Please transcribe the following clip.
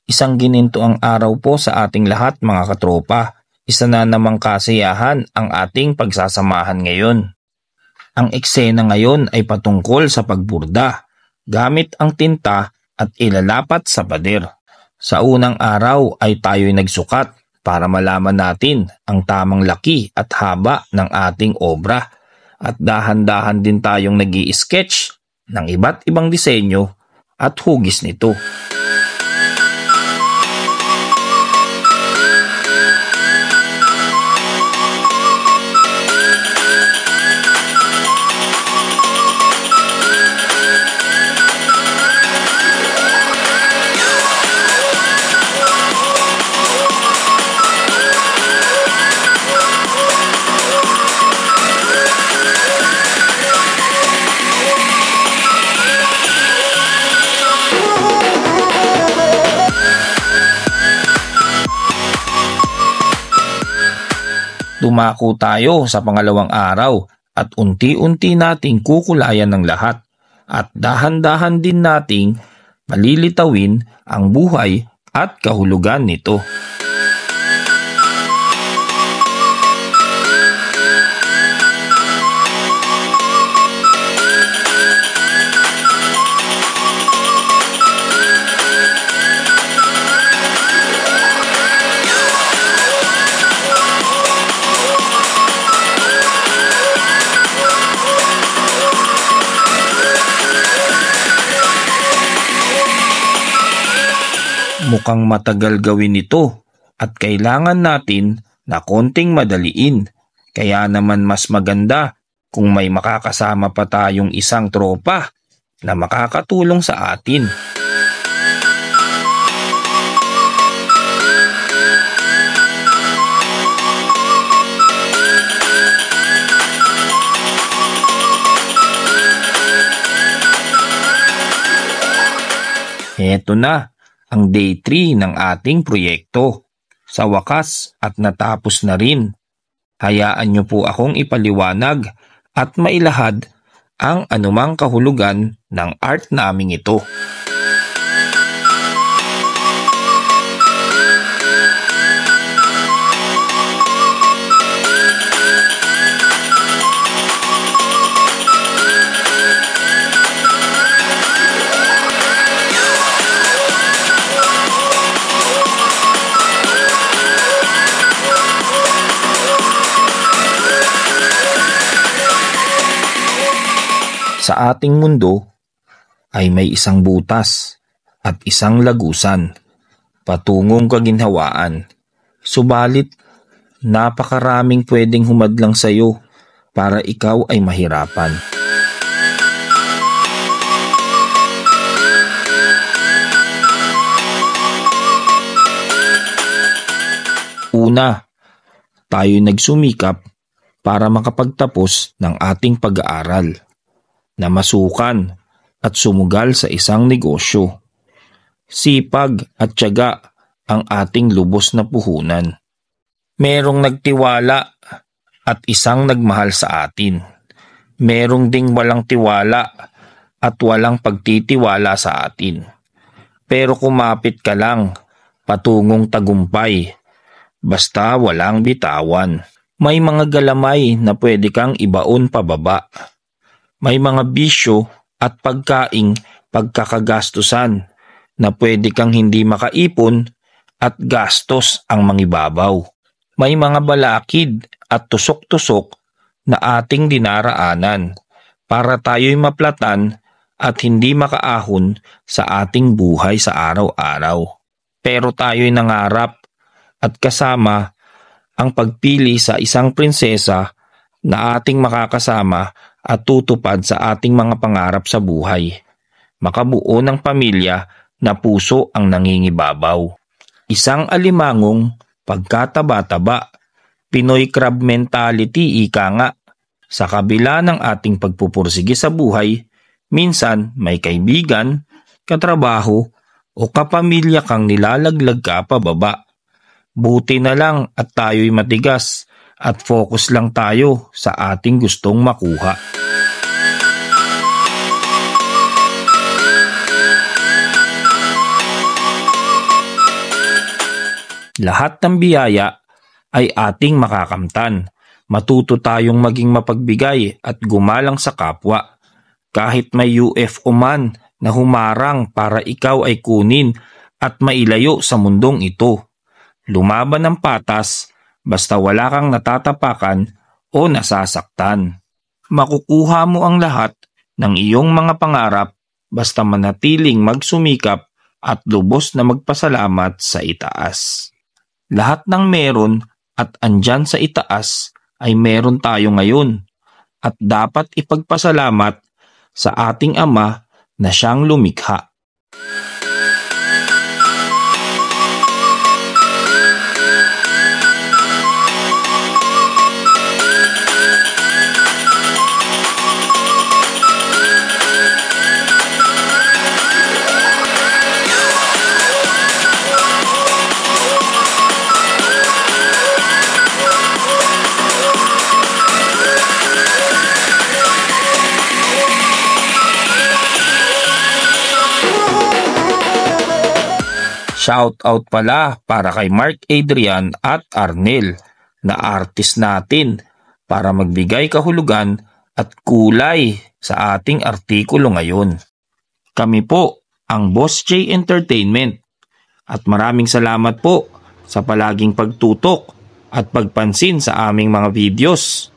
Isang ginintuang araw po sa ating lahat mga katropa. Isa na namang kasiyahan ang ating pagsasamahan ngayon. Ang eksena ngayon ay patungkol sa pagburda, gamit ang tinta at ilalapat sa pader. Sa unang araw ay tayo'y nagsukat para malaman natin ang tamang laki at haba ng ating obra. At dahan-dahan din tayong nag-i-sketch ng iba't ibang disenyo at hugis nito. Dumako tayo sa pangalawang araw at unti-unti nating kukulayan ng lahat at dahan-dahan din nating palilitawin ang buhay at kahulugan nito. Mukhang matagal gawin ito at kailangan natin na konting madaliin. Kaya naman mas maganda kung may makakasama pa tayong isang tropa na makakatulong sa atin. Heto na ang day 3 ng ating proyekto. Sa wakas at natapos na rin. Hayaan niyo po akong ipaliwanag at mailahad ang anumang kahulugan ng art naming ito. Sa ating mundo ay may isang butas at isang lagusan, patungong kaginhawaan. Subalit, napakaraming pwedeng humadlang sa iyo para ikaw ay mahirapan. Una, tayo nagsumikap para makapagtapos ng ating pag-aaral, na masukan at sumugal sa isang negosyo. Sipag at tiyaga ang ating lubos na puhunan. Merong nagtiwala at isang nagmahal sa atin. Merong ding walang tiwala at walang pagtitiwala sa atin. Pero kumapit ka lang, patungong tagumpay, basta walang bitawan. May mga galamay na pwede kang ibaon pababa. May mga bisyo at pagkaing pagkakagastusan na pwede kang hindi makaipon at gastos ang mangibabaw. May mga balakid at tusok-tusok na ating dinaraanan para tayo'y maplatan at hindi makaahon sa ating buhay sa araw-araw. Pero tayo'y nangarap at kasama ang pagpili sa isang prinsesa na ating makakasama at tutupad sa ating mga pangarap sa buhay. Makabuo ng pamilya na puso ang nangingibabaw. Isang alimangong pagkataba-taba, Pinoy crab mentality ika nga. Sa kabila ng ating pagpupursige sa buhay, minsan may kaibigan, katrabaho o kapamilya kang nilalaglag ka pababa. Buti na lang at tayo'y matigas at focus lang tayo sa ating gustong makuha. Lahat ng biyaya ay ating makakamtan. Matuto tayong maging mapagbigay at gumalang sa kapwa. Kahit may UFO man na humarang para ikaw ay kunin at mailayo sa mundong ito. Lumaban ng patas basta wala kang natatapakan o nasasaktan. Makukuha mo ang lahat ng iyong mga pangarap basta manatiling magsumikap at lubos na magpasalamat sa itaas. Lahat ng meron at andyan sa itaas ay meron tayo ngayon at dapat ipagpasalamat sa ating Ama na siyang lumikha. Shoutout pala para kay Mark Adrian at Arnel na artist natin para magbigay kahulugan at kulay sa ating artikulo ngayon. Kami po ang Boss J Entertainment at maraming salamat po sa palaging pagtutok at pagpansin sa aming mga videos.